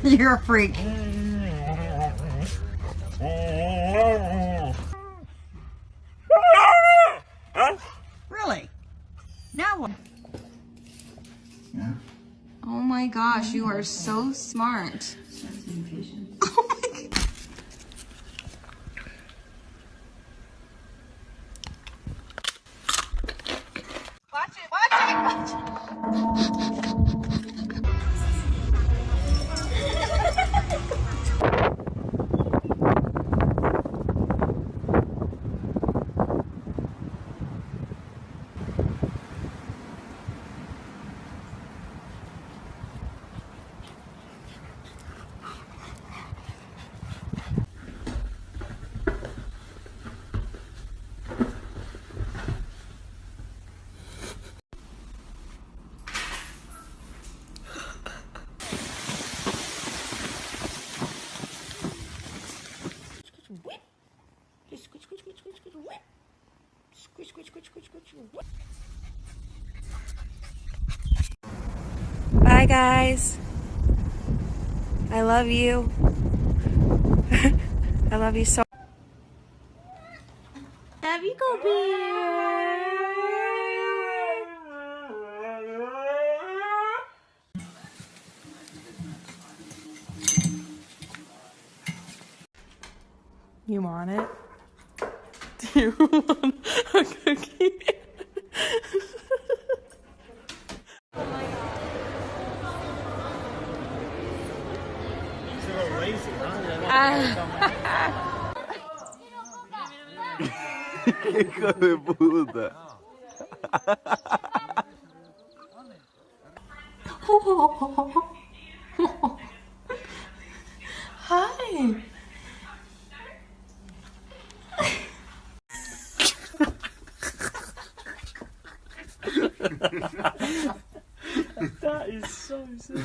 You're a freak. Really? Now what? Yeah. Oh my gosh, you are so smart. Oh my God. Watch it, watch it, watch it. Bye guys. I love you. I love you so. Love you, go bear. You want it? Do you want a cookie? Hijo de puta. Hi. That is so sick.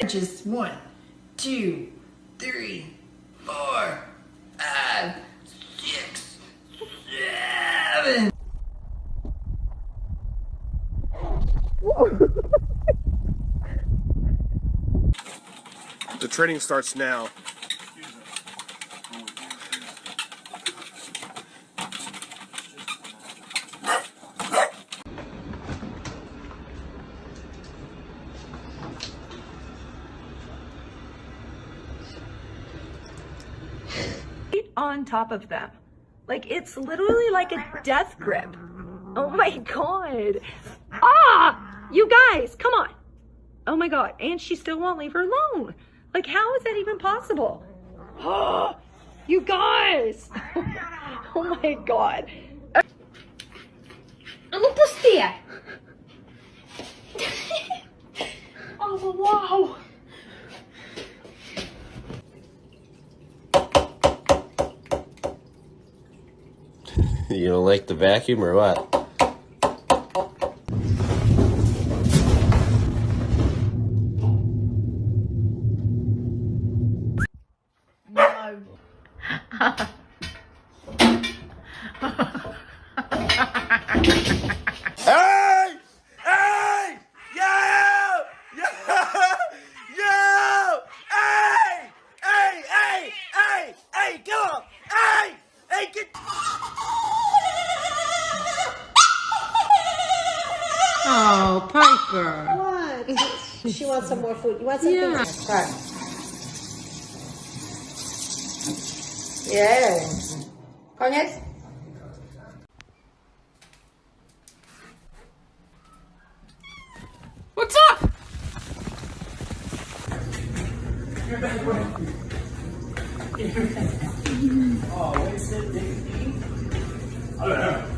Just 1, 2, 3, 4, 5, 6, 7. The training starts now. On top of them. Like, it's literally like a death grip. Oh my God. Ah! You guys, come on. Oh my God. And she still won't leave her alone. Like, how is that even possible? Oh, you guys. Oh my God. Ano pusti? Oh, wow. You don't like the vacuum or what? No. Hey! Hey! Yo! Yo! Yo! Hey! Hey! Hey! Hey! Hey! Come on! Hey! Hey! Get... Oh, Piper. What? She wants some more food. You want something? Yeah. Right. Yeah. Koniec? What's up? Oh, wait,